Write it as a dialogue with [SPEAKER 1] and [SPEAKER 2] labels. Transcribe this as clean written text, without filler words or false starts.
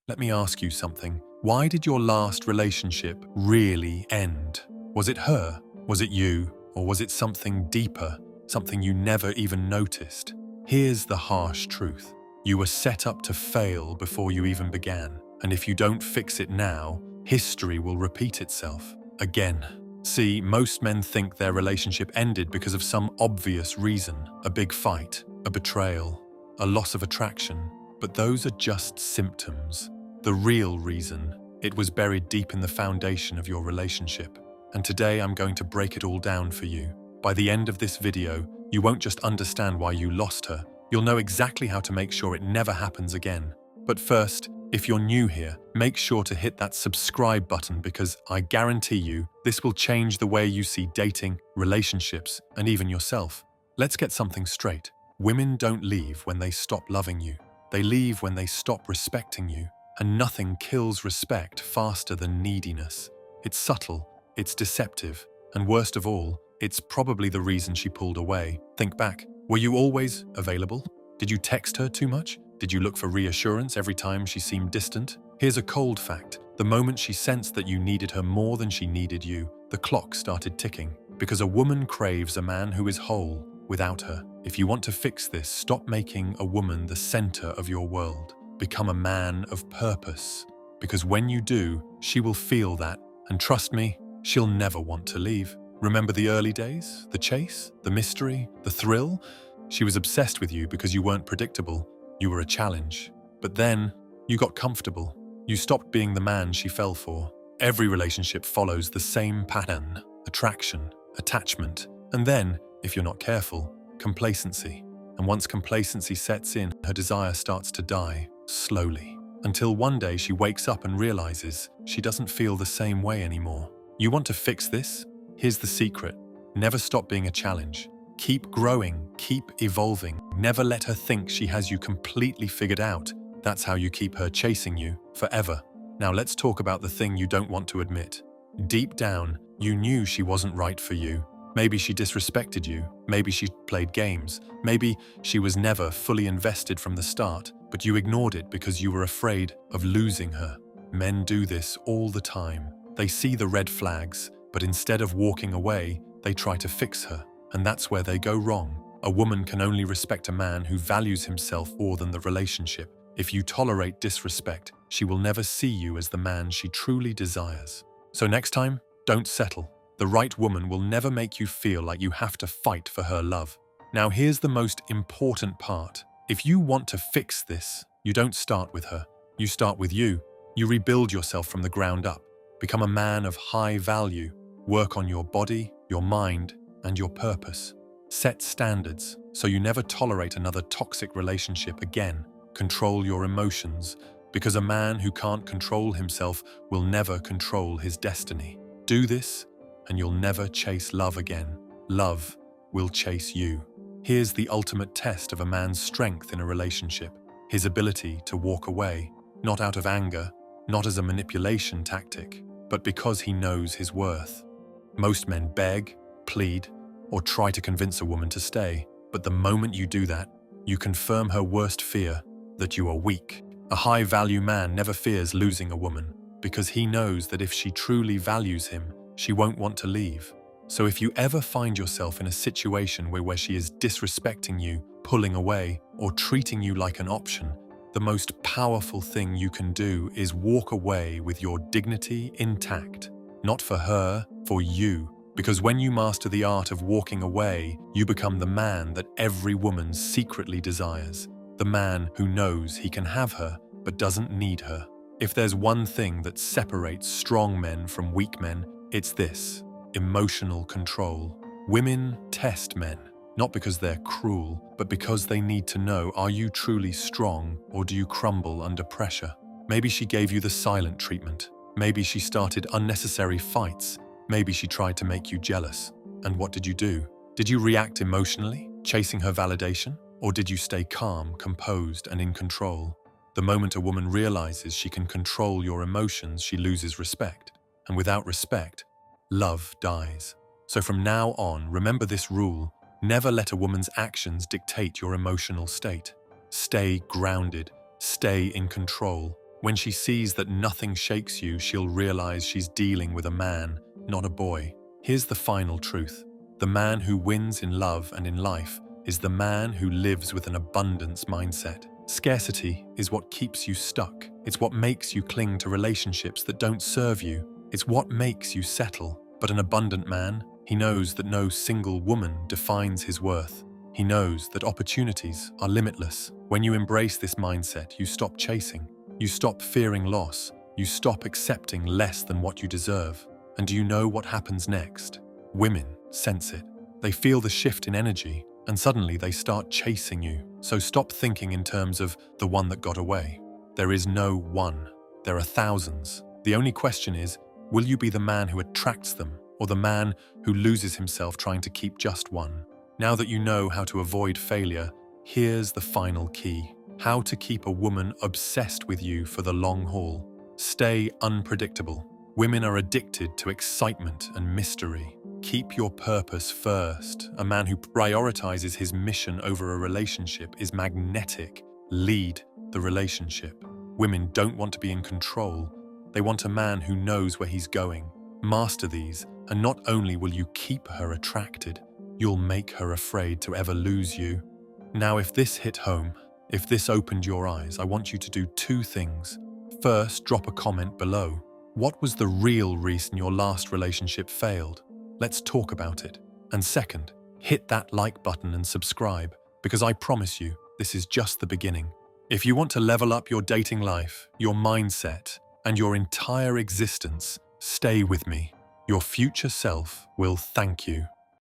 [SPEAKER 1] Let me ask you something. Why did your last relationship really end? Was it her? Was it you? Or was it something deeper, something you never even noticed? Here's the harsh truth. You were set up to fail before you even began. And if you don't fix it now, history will repeat itself again. See, most men think their relationship ended because of some obvious reason, a big fight, a betrayal, a loss of attraction. But those are just symptoms. The real reason, it was buried deep in the foundation of your relationship. And today I'm going to break it all down for you. By the end of this video, you won't just understand why you lost her, you'll know exactly how to make sure it never happens again. But first, if you're new here, make sure to hit that subscribe button because I guarantee you, this will change the way you see dating, relationships, and even yourself. Let's get something straight. Women don't leave when they stop loving you. They leave when they stop respecting you. And nothing kills respect faster than neediness. It's subtle, it's deceptive, and worst of all, it's probably the reason she pulled away. Think back. Were you always available? Did you text her too much? Did you look for reassurance every time she seemed distant? Here's a cold fact. The moment she sensed that you needed her more than she needed you, the clock started ticking. Because a woman craves a man who is whole without her. If you want to fix this, stop making a woman the center of your world. Become a man of purpose. Because when you do, she will feel that. And trust me, she'll never want to leave. Remember the early days? The chase? The mystery? The thrill? She was obsessed with you because you weren't predictable. You were a challenge. But then, you got comfortable. You stopped being the man she fell for. Every relationship follows the same pattern. Attraction, attachment, and then, if you're not careful, complacency. And once complacency sets in, her desire starts to die, slowly. Until one day she wakes up and realizes she doesn't feel the same way anymore. You want to fix this? Here's the secret. Never stop being a challenge. Keep growing, keep evolving. Never let her think she has you completely figured out. That's how you keep her chasing you forever. Now let's talk about the thing you don't want to admit. Deep down, you knew she wasn't right for you. Maybe she disrespected you. Maybe she played games. Maybe she was never fully invested from the start, but you ignored it because you were afraid of losing her. Men do this all the time. They see the red flags, but instead of walking away, they try to fix her. And that's where they go wrong. A woman can only respect a man who values himself more than the relationship. If you tolerate disrespect, she will never see you as the man she truly desires. So next time, don't settle. The right woman will never make you feel like you have to fight for her love. Now here's the most important part. If you want to fix this, you don't start with her. You start with you. You rebuild yourself from the ground up. Become a man of high value. Work on your body, your mind, and your purpose. Set standards so you never tolerate another toxic relationship again. Control your emotions, because a man who can't control himself will never control his destiny. Do this, and you'll never chase love again. Love will chase you. Here's the ultimate test of a man's strength in a relationship. His ability to walk away, not out of anger, not as a manipulation tactic, but because he knows his worth. Most men beg, plead, or try to convince a woman to stay. But the moment you do that, you confirm her worst fear, that you are weak. A high-value man never fears losing a woman, because he knows that if she truly values him, she won't want to leave. So if you ever find yourself in a situation where she is disrespecting you, pulling away, or treating you like an option, the most powerful thing you can do is walk away with your dignity intact. Not for her, for you. Because when you master the art of walking away, you become the man that every woman secretly desires. The man who knows he can have her, but doesn't need her. If there's one thing that separates strong men from weak men, it's this: emotional control. Women test men, not because they're cruel, but because they need to know, are you truly strong or do you crumble under pressure? Maybe she gave you the silent treatment. Maybe she started unnecessary fights. Maybe she tried to make you jealous. And what did you do? Did you react emotionally, chasing her validation? Or did you stay calm, composed, and in control? The moment a woman realizes she can control your emotions, she loses respect. And without respect, love dies. So from now on, remember this rule: never let a woman's actions dictate your emotional state. Stay grounded, stay in control, When she sees that nothing shakes you, she'll realize she's dealing with a man, not a boy. Here's the final truth. The man who wins in love and in life is the man who lives with an abundance mindset. Scarcity is what keeps you stuck. It's what makes you cling to relationships that don't serve you. It's what makes you settle. But an abundant man, he knows that no single woman defines his worth. He knows that opportunities are limitless. When you embrace this mindset, you stop chasing. You stop fearing loss. You stop accepting less than what you deserve. And do you know what happens next? Women sense it. They feel the shift in energy, and suddenly they start chasing you. So stop thinking in terms of the one that got away. There is no one. There are thousands. The only question is, will you be the man who attracts them, or the man who loses himself trying to keep just one? Now that you know how to avoid failure, here's the final key. How to keep a woman obsessed with you for the long haul. Stay unpredictable. Women are addicted to excitement and mystery. Keep your purpose first. A man who prioritizes his mission over a relationship is magnetic. Lead the relationship. Women don't want to be in control. They want a man who knows where he's going. Master these, and not only will you keep her attracted, you'll make her afraid to ever lose you. Now, if this hit home, if this opened your eyes, I want you to do two things. First, drop a comment below. What was the real reason your last relationship failed? Let's talk about it. And second, hit that like button and subscribe, because I promise you, this is just the beginning. If you want to level up your dating life, your mindset, and your entire existence, stay with me. Your future self will thank you.